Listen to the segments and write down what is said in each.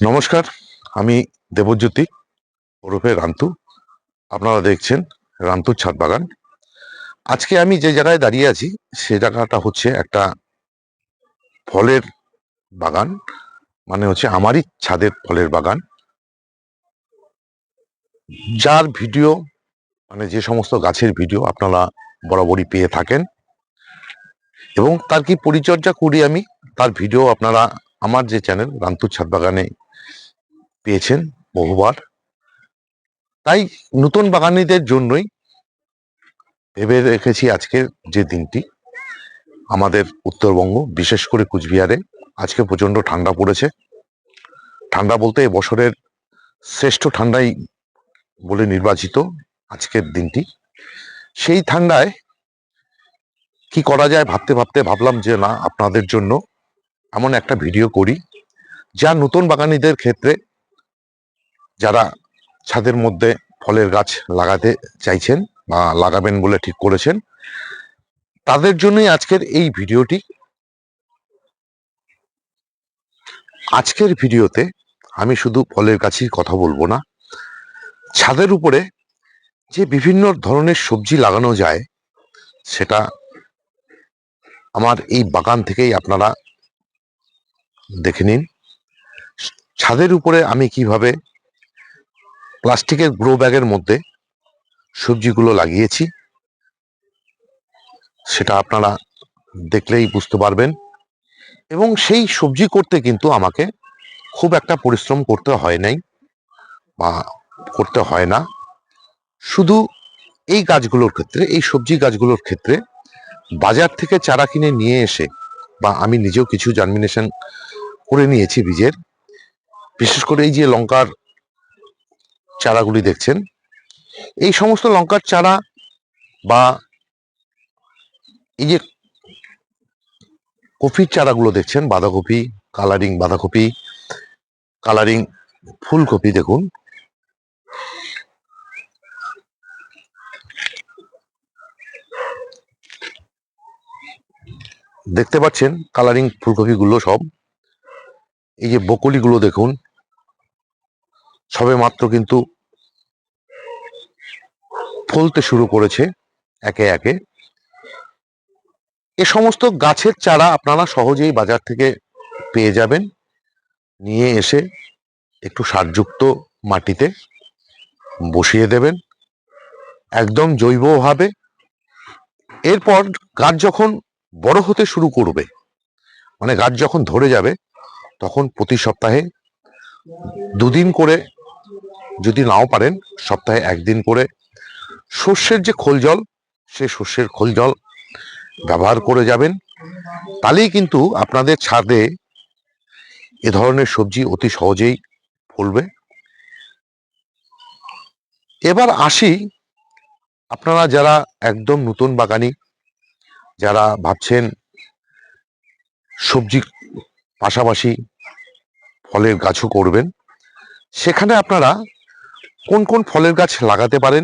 নমস্কার, আমি দেবজ্যোতি ওরফে রান্তু। আপনারা দেখছেন রান্তুর ছাদ বাগান। আজকে আমি যে জায়গায় দাঁড়িয়ে আছি সে জায়গাটা হচ্ছে একটা ফলের বাগান, মানে হচ্ছে আমারই ছাদের ফলের বাগান, যার ভিডিও মানে যে সমস্ত গাছের ভিডিও আপনারা বরাবরই পেয়ে থাকেন এবং তার কি পরিচর্যা করি আমি, তার ভিডিও আপনারা আমার যে চ্যানেল রান্তুর ছাদ বাগানে পেয়েছেন বহুবার। তাই নতুন বাগানীদের জন্যই ভেবে রেখেছি আজকের যে দিনটি, আমাদের উত্তরবঙ্গ বিশেষ করে কুচবিহারে আজকে প্রচন্ড ঠান্ডা পড়েছে। ঠান্ডা বলতে বছরের শ্রেষ্ঠ ঠান্ডাই বলে নির্বাচিত আজকের দিনটি। সেই ঠান্ডায় কি করা যায় ভাবতে ভাবতে ভাবলাম যে না, আপনাদের জন্য এমন একটা ভিডিও করি যা নতুন বাগানীদের ক্ষেত্রে, যারা ছাদের মধ্যে ফলের গাছ লাগাতে চাইছেন বা লাগাবেন বলে ঠিক করেছেন, তাদের জন্যই আজকের এই ভিডিওটি। আজকের ভিডিওতে আমি শুধু ফলের গাছের কথা বলবো না, ছাদের উপরে যে বিভিন্ন ধরনের সবজি লাগানো যায় সেটা আমার এই বাগান থেকেই আপনারা দেখে নিন। ছাদের উপরে আমি কিভাবে প্লাস্টিকের গ্রো ব্যাগের মধ্যে সবজিগুলো লাগিয়েছি সেটা আপনারা দেখলেই বুঝতে পারবেন। এবং সেই সবজি করতে কিন্তু আমাকে খুব একটা পরিশ্রম করতে হয় নাই বা করতে হয় না। শুধু এই গাছগুলোর ক্ষেত্রে, এই সবজি গাছগুলোর ক্ষেত্রে বাজার থেকে চারা কিনে নিয়ে এসে বা আমি নিজেও কিছু জার্মিনেশন করে নিয়েছি বীজের। বিশেষ করে এই যে লঙ্কার চারাগুলি দেখছেন, এই সমস্ত লঙ্কার চারা বা এই যে কফির চারাগুলো দেখছেন, বাঁধাকপি, কালারিং বাঁধাকপি, কালারিং ফুলকপি, দেখুন দেখতে পাচ্ছেন কালারিং ফুলকপিগুলো সব। এই যে বকলিগুলো দেখুন, সবে মাত্র কিন্তু ফলতে শুরু করেছে একে একে। এ সমস্ত গাছের চারা আপনারা সহজেই বাজার থেকে পেয়ে যাবেন। নিয়ে এসে একটু সারযুক্ত মাটিতে বসিয়ে দেবেন একদম জৈবভাবে। এরপর গাছ যখন বড় হতে শুরু করবে, মানে গাছ যখন ধরে যাবে, তখন প্রতি সপ্তাহে 2 দিন করে, যদি নাও পারেন সপ্তাহে 1 দিন করে সর্ষের যে খোল জল, সে সর্ষের খোল জল ব্যবহার করে যাবেন। তাহলেই কিন্তু আপনাদের ছাদে এ ধরনের সবজি অতি সহজেই ফলবে। এবার আসি, আপনারা যারা একদম নতুন বাগানি, যারা ভাবছেন সবজি পাশাপাশি ফলের গাছও করবেন, সেখানে আপনারা কোন কোন ফলের গাছ লাগাতে পারেন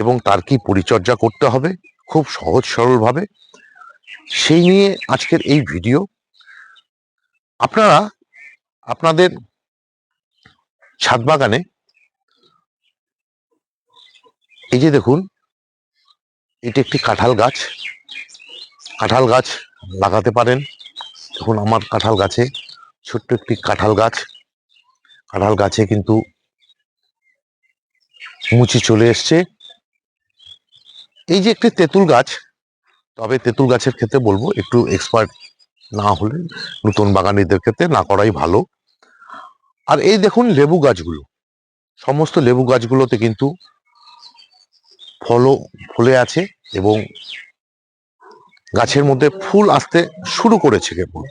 এবং তার কি পরিচর্যা করতে হবে খুব সহজ সরলভাবে, সেই নিয়ে আজকের এই ভিডিও। আপনারা আপনাদের ছাদ বাগানে এই যে দেখুন, এটি একটি কাঁঠাল গাছ। কাঁঠাল গাছ লাগাতে পারেন। দেখুন আমার কাঁঠাল গাছে, ছোট্ট একটি কাঁঠাল গাছ। কাঁঠাল গাছে কিন্তু মুচি চলে এসছে। এই যে একটি তেঁতুল গাছ, তবে তেঁতুল গাছের ক্ষেত্রে বলবো একটু এক্সপার্ট না হলে নতুন বাগানীদের ক্ষেত্রে না করাই ভালো। আর এই দেখুন লেবু গাছগুলো, সমস্ত লেবু গাছগুলোতে কিন্তু ফলও ফলে আছে এবং গাছের মধ্যে ফুল আসতে শুরু করেছে কেবল।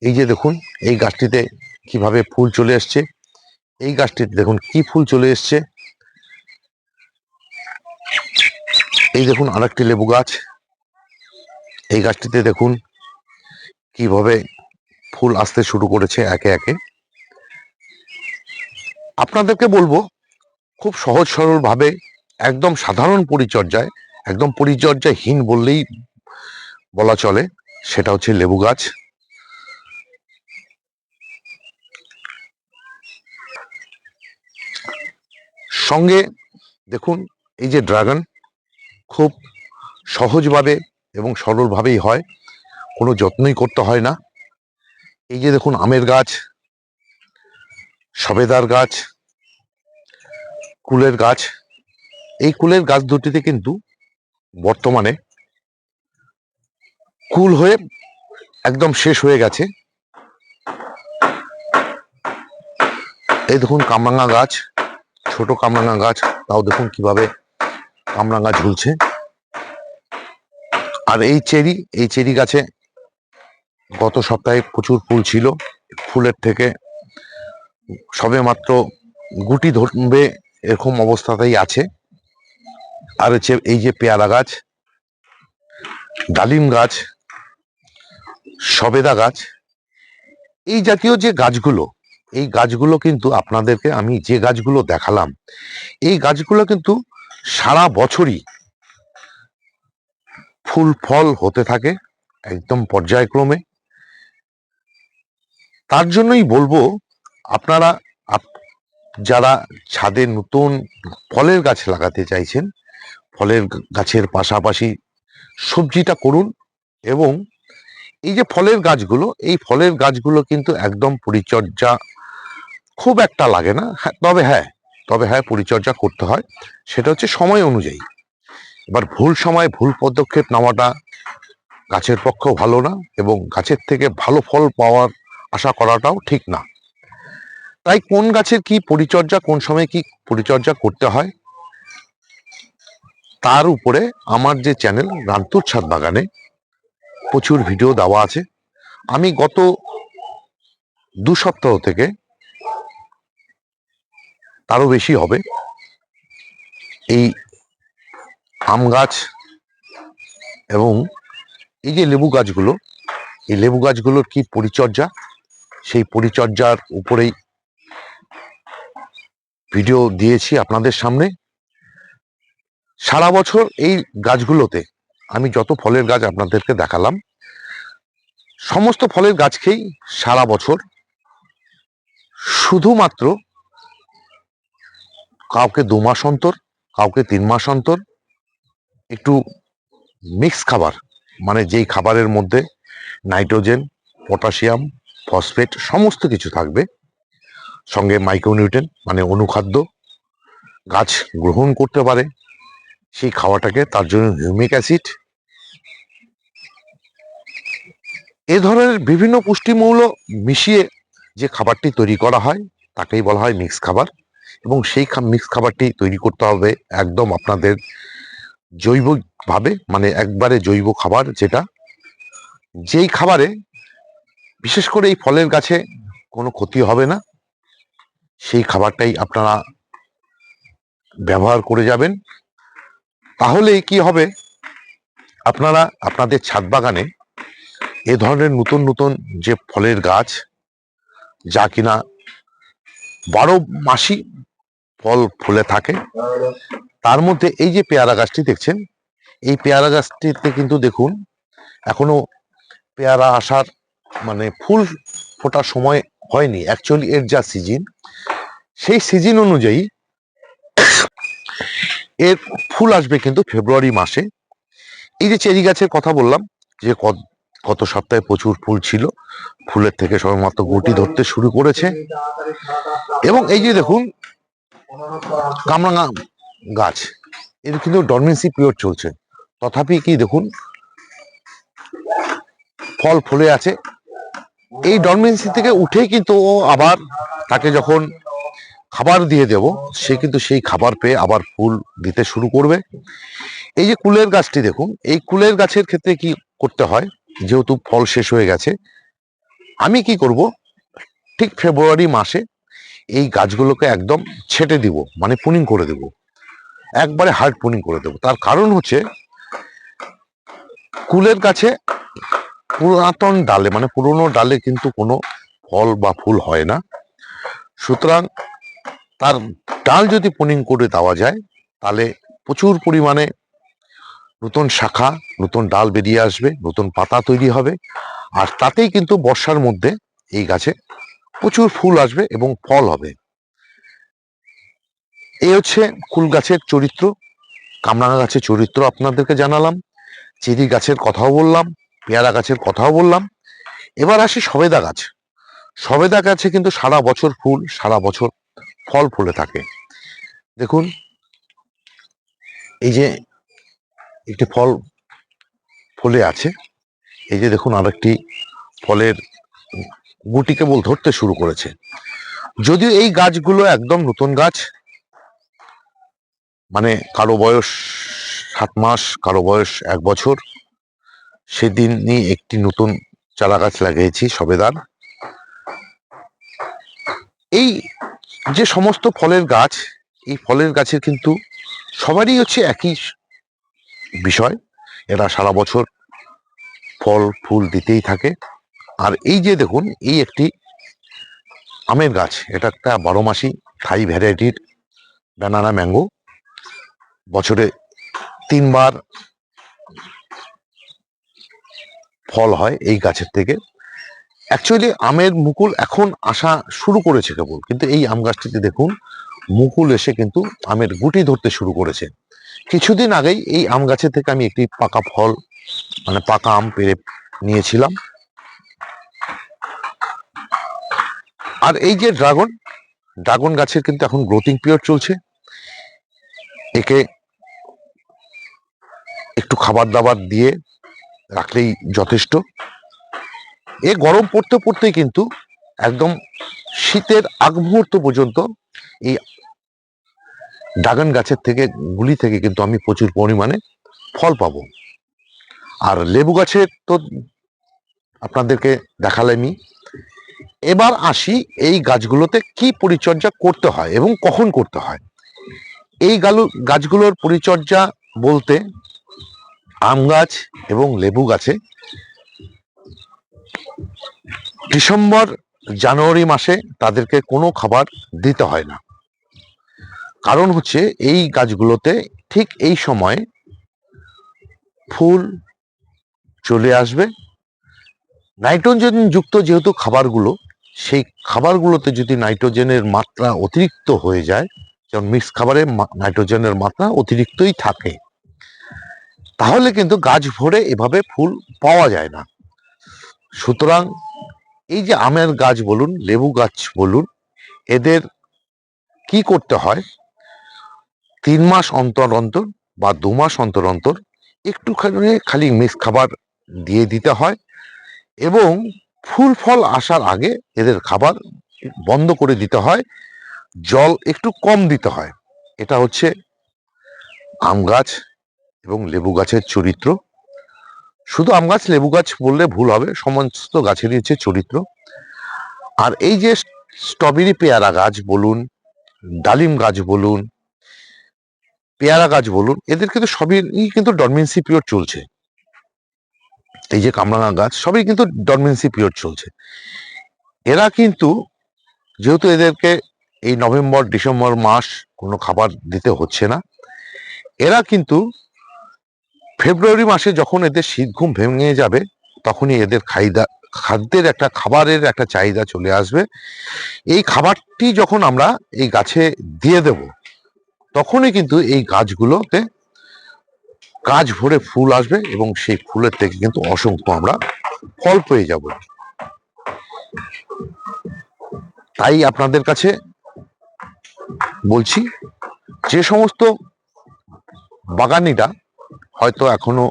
এই যে দেখুন এই গাছটিতে কিভাবে ফুল চলে এসছে, এই গাছটিতে দেখুন কি ফুল চলে এসছে। এই দেখুন আরেকটি লেবু গাছ, এই গাছটিতে দেখুন কিভাবে ফুল আসতে শুরু করেছে একে একে। আপনাদেরকে বলবো খুব সহজ সরল ভাবে, একদম সাধারণ পরিচর্যায়, একদম পরিচর্যাহীন বললেই বলা চলে, সেটা হচ্ছে লেবু গাছ। সঙ্গে দেখুন এই যে ড্রাগন, খুব সহজভাবে এবং সরলভাবেই হয়, কোনো যত্নই করতে হয় না। এই যে দেখুন আমের গাছ, সবেদার গাছ, কুলের গাছ। এই কুলের গাছ দুটিতে কিন্তু বর্তমানে কুল হয়ে একদম শেষ হয়ে গেছে। এই দেখুন কামরাঙা গাছ, ছোট কামরাঙা গাছ, তাও দেখুন কিভাবে কামরাঙা ঝুলছে। আর এই চেরি গাছে গত সপ্তাহে প্রচুর ফুল ছিল, ফুলের থেকে সবে মাত্র গুটি ধরবে এরকম অবস্থাতেই আছে। আর হচ্ছে এই যে পেয়ারা গাছ, ডালিম গাছ, সবেদা গাছ, এই জাতীয় যে গাছগুলো, এই গাছগুলো কিন্তু আপনাদেরকে আমি যে গাছগুলো দেখালাম, এই গাছগুলো কিন্তু সারা বছরই ফুল ফল হতে থাকে একদম পর্যায়ক্রমে। তার জন্যই বলবো আপনারা যারা ছাদে নতুন ফলের গাছ লাগাতে চাইছেন, ফলের গাছের পাশাপাশি সবজিটা করুন। এবং এই যে ফলের গাছগুলো, এই ফলের গাছগুলো কিন্তু একদম পরিচর্যা খুব একটা লাগে না, তবে হ্যাঁ পরিচর্যা করতে হয়, সেটা হচ্ছে সময় অনুযায়ী। এবার ভুল সময় ভুল পদক্ষেপ নেওয়াটা গাছের পক্ষেও ভালো না, এবং গাছের থেকে ভালো ফল পাওয়ার আশা করাটাও ঠিক না। তাই কোন গাছের কি পরিচর্যা, কোন সময় কি পরিচর্যা করতে হয়, তার উপরে আমার যে চ্যানেল রান্তুর ছাদ বাগানে প্রচুর ভিডিও দেওয়া আছে। আমি গত 2 সপ্তাহ থেকে, তারও বেশি হবে, এই আম গাছ এবং এই যে লেবু গাছগুলো, এই লেবু গাছগুলোর কি পরিচর্যা, সেই পরিচর্যার উপরেই ভিডিও দিয়েছি আপনাদের সামনে। সারা বছর এই গাছগুলোতে আমি যত ফলের গাছ আপনাদেরকে দেখালাম, সমস্ত ফলের গাছকেই সারা বছর শুধুমাত্র কাউকে 2 মাস অন্তর, কাউকে 3 মাস অন্তর একটু মিক্স খাবার, মানে যেই খাবারের মধ্যে নাইট্রোজেন, পটাশিয়াম, ফসফেট সমস্ত কিছু থাকবে, সঙ্গে মাইক্রোনিউট্রেন মানে অনুখাদ্য গাছ গ্রহণ করতে পারে, সেই খাওয়াটাকে, তার জন্য হিউমিক অ্যাসিড, এ ধরনের বিভিন্ন পুষ্টিমূল্য মিশিয়ে যে খাবারটি তৈরি করা হয় তাকেই বলা হয় মিক্স খাবার। এবং সেই মিক্স খাবারটি তৈরি করতে হবে একদম আপনাদের জৈবভাবে, মানে একবারে জৈব খাবার, যেই খাবারে বিশেষ করে এই ফলের গাছে কোনো ক্ষতি হবে না, সেই খাবারটাই আপনারা ব্যবহার করে যাবেন। তাহলে কি হবে, আপনারা আপনাদের ছাদ বাগানে এ ধরনের নতুন নতুন যে ফলের গাছ, যা কিনা 12 মাসই ফল ফুলে থাকে, তার মধ্যে এই যে পেয়ারা গাছটি দেখছেন, এই পেয়ারা গাছটিতে কিন্তু দেখুন এখনো পেয়ারা আসার, মানে ফুল ফোটার সময় হয়নি। অ্যাকচুয়ালি এর যা সিজন, সেই সিজন অনুযায়ী এর ফুল আসবে কিন্তু ফেব্রুয়ারি মাসে। এই যে চেরি গাছের কথা বললাম, যে গত সপ্তাহে প্রচুর ফুল ছিল, ফুলের থেকে সবেমাত্র গুটি ধরতে শুরু করেছে। এবং এই যে দেখুন কামরাঙা গাছ, এর কিন্তু ডরমেন্সি পিরিয়ড চলছে, তথাপি কি দেখুন ফল ফুলে আছে। এই ডরমেন্সি থেকে উঠেই কিন্তু ও আবার, তাকে যখন খাবার দিয়ে দেব, সে কিন্তু সেই খাবার পেয়ে আবার ফুল দিতে শুরু করবে। এই যে কুলের গাছটি দেখুন, এই কুলের গাছের ক্ষেত্রে কি করতে হয়, যেহেতু ফল শেষ হয়ে গেছে, আমি কি করব, ঠিক ফেব্রুয়ারি মাসে এই গাছগুলোকে একদম ছেটে দিব, মানে পুনিং করে দেব, একবারে হার্ড পুনিং করে দেব। তার কারণ হচ্ছে কুলের গাছে পুরাতন ডালে, মানে পুরনো ডালে কিন্তু কোনো ফল বা ফুল হয় না। সুতরাং তার ডাল যদি পুনিং করে দেওয়া যায়, তাহলে প্রচুর পরিমাণে নতুন শাখা, নতুন ডাল বেরিয়ে আসবে, নতুন পাতা তৈরি হবে, আর তাতেই কিন্তু বর্ষার মধ্যে এই গাছে প্রচুর ফুল আসবে এবং ফল হবে। এই হচ্ছে কুল গাছের চরিত্র, কামরাঙা গাছের চরিত্র আপনাদেরকে জানালাম, চেরি গাছের কথাও বললাম, পেয়ারা গাছের কথাও বললাম। এবার আসি সবেদা গাছ। সবেদা গাছে কিন্তু সারা বছর ফুল, সারা বছর ফল ফুলে থাকে। দেখুন, এই যে একটি ফল ফুলে আছে, এই যে দেখুন আরেকটি ফলের গুটি কেবল ধরতে শুরু করেছে। যদিও এই গাছগুলো একদম নতুন গাছ, মানে কারো বয়স 7 মাস, কারো বয়স 1 বছর, সেদিনই একটি নতুন চারা গাছ লাগিয়েছি সবেদার। এই যে সমস্ত ফলের গাছ, এই ফলের গাছের কিন্তু সবারই হচ্ছে একই বিষয়, এরা সারা বছর ফল ফুল দিতেই থাকে। আর এই যে দেখুন, এই একটি আমের গাছ, এটা একটা 12 মাসি থাই ভ্যারাইটির ব্যানানা ম্যাঙ্গো। বছরে 3 বার ফল হয় এই গাছের থেকে। অ্যাকচুয়ালি আমের মুকুল এখন আসা শুরু করেছে কেবল, কিন্তু এই আম গাছটিতে দেখুন মুকুল এসে কিন্তু আমের গুটি ধরতে শুরু করেছে। কিছুদিন আগেই এই আম গাছের থেকে আমি একটি পাকা ফল, মানে পাকা আম পেড়ে নিয়েছিলাম। আর এই যে ড্রাগন গাছের কিন্তু এখন গ্রোথিং পিরিয়ড চলছে। একে একটু খাবার দাবার দিয়ে রাখলেই যথেষ্ট। এ গরম পড়তে পড়তেই কিন্তু একদম শীতের আগ মুহূর্ত পর্যন্ত এই ড্রাগন গাছের থেকে গুলি থেকে কিন্তু আমি প্রচুর পরিমাণে ফল পাবো। আর লেবু গাছের তো আপনাদেরকে দেখালামই। এবার আসি এই গাছগুলোতে কি পরিচর্যা করতে হয় এবং কখন করতে হয়। এই গাছগুলোর পরিচর্যা বলতে, আম গাছ এবং লেবু গাছে ডিসেম্বর জানুয়ারি মাসে তাদেরকে কোনো খাবার দিতে হয় না। কারণ হচ্ছে এই গাছগুলোতে ঠিক এই সময়ে ফুল চলে আসবে। নাইট্রোজেন যুক্ত যেহেতু খাবারগুলো, সেই খাবারগুলোতে যদি নাইট্রোজেনের মাত্রা অতিরিক্ত হয়ে যায়, যেমন মিক্স খাবারে নাইট্রোজেনের মাত্রা অতিরিক্তই থাকে, তাহলে কিন্তু গাছ ভরে এভাবে ফুল পাওয়া যায় না। সুতরাং এই যে আমের গাছ বলুন, লেবু গাছ বলুন, এদের কি করতে হয়, 3 মাস অন্তর অন্তর বা 2 মাস অন্তর অন্তর একটুখানি খালি মিক্স খাবার দিয়ে দিতে হয়, এবং ফুল ফল আসার আগে এদের খাবার বন্ধ করে দিতে হয়, জল একটু কম দিতে হয়। এটা হচ্ছে আম গাছ এবং লেবু গাছের চরিত্র। শুধু আম গাছ লেবু গাছ বললে ভুল হবে, সমস্ত গাছেরই হচ্ছে চরিত্র। আর এই যে স্ট্রবেরি পেয়ারা গাছ বলুন, ডালিম গাছ বলুন, পেয়ারা গাছ বলুন, এদের কিন্তু সবই কিন্তু ডরমেন্সি পিরিয়ড চলছে। এই যে কামরাঙা গাছ, সবই কিন্তু ডরমেন্সি পিরিয়ড চলছে। এরা কিন্তু, যেহেতু এদেরকে এই নভেম্বর ডিসেম্বর মাস কোনো খাবার দিতে হচ্ছে না, এরা কিন্তু ফেব্রুয়ারি মাসে যখন এদের শীত ঘুম ভেঙে যাবে, তখনই এদের খাদ্যের একটা খাবারের একটা চাহিদা চলে আসবে। এই খাবারটি যখন আমরা এই গাছে দিয়ে দেব, তখনই কিন্তু এই গাছগুলোতে গাছ ভরে ফুল আসবে এবং সেই ফুলের থেকে কিন্তু অসংখ্য আমরা ফল পেয়ে যাব। তাই আপনাদের কাছে বলছি, যে সমস্ত বাগানিরা হয়তো এখনো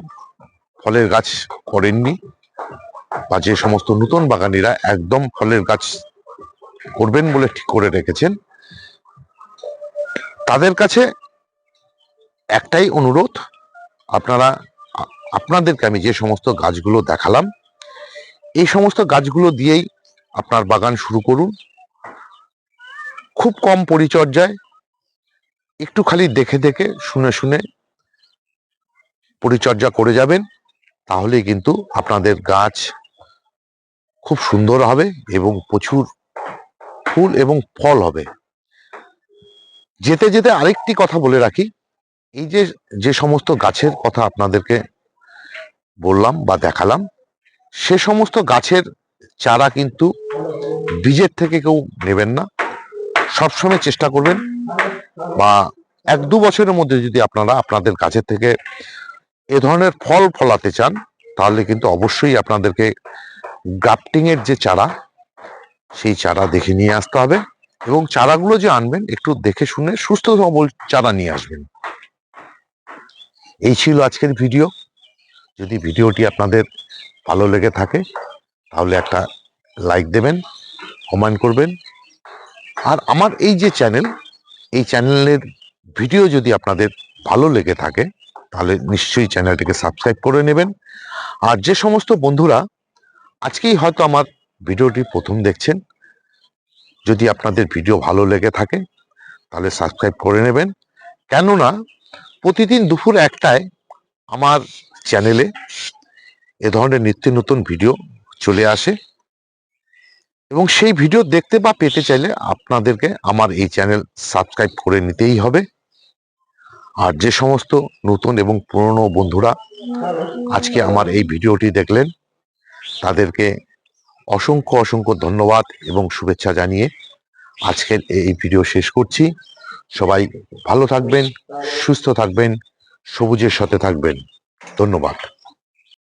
ফলের গাছ করেননি, বা যে সমস্ত নতুন বাগানিরা একদম ফলের গাছ করবেন বলে ঠিক করে রেখেছেন, তাদের কাছে একটাই অনুরোধ, আপনারা আপনাদেরকে আমি যে সমস্ত গাছগুলো দেখালাম, এই সমস্ত গাছগুলো দিয়েই আপনার বাগান শুরু করুন। খুব কম পরিচর্যায়, একটু খালি দেখে দেখে শুনে শুনে পরিচর্যা করে যাবেন, তাহলেই কিন্তু আপনাদের গাছ খুব সুন্দর হবে এবং প্রচুর ফুল এবং ফল হবে। যেতে যেতে আরেকটি কথা বলে রাখি, এই যে যে সমস্ত গাছের কথা আপনাদেরকে বললাম বা দেখালাম, সে সমস্ত গাছের চারা কিন্তু বীজের থেকে কেউ নেবেন না। সবসময় চেষ্টা করবেন, বা 1-2 বছরের মধ্যে যদি আপনারা আপনাদের গাছের থেকে এ ধরনের ফল ফলাতে চান, তাহলে কিন্তু অবশ্যই আপনাদেরকে গ্রাফটিং এর যে চারা, সেই চারা দেখে নিয়ে আসতে হবে। এবং চারাগুলো যে আনবেন একটু দেখে শুনে সুস্থ সবল চারা নিয়ে আসবেন। এই ছিল আজকের ভিডিও। যদি ভিডিওটি আপনাদের ভালো লেগে থাকে তাহলে একটা লাইক দেবেন, কমেন্ট করবেন। আর আমার এই যে চ্যানেল, এই চ্যানেলের ভিডিও যদি আপনাদের ভালো লেগে থাকে তাহলে নিশ্চয়ই চ্যানেলটিকে সাবস্ক্রাইব করে নেবেন। আর যে সমস্ত বন্ধুরা আজকেই হয়তো আমার ভিডিওটি প্রথম দেখছেন, যদি আপনাদের ভিডিও ভালো লেগে থাকে তাহলে সাবস্ক্রাইব করে নেবেন। কেননা প্রতিদিন দুপুর 1টায় আমার চ্যানেলে এ ধরনের নিত্য নতুন ভিডিও চলে আসে, এবং সেই ভিডিও দেখতে বা পেতে চাইলে আপনাদেরকে আমার এই চ্যানেল সাবস্ক্রাইব করে নিতেই হবে। আর যে সমস্ত নতুন এবং পুরনো বন্ধুরা আজকে আমার এই ভিডিওটি দেখলেন, তাদেরকে অসংখ্য অসংখ্য ধন্যবাদ এবং শুভেচ্ছা জানিয়ে আজকের এই ভিডিও শেষ করছি। সবাই ভালো থাকবেন, সুস্থ থাকবেন, সবুজের সাথে থাকবেন। ধন্যবাদ।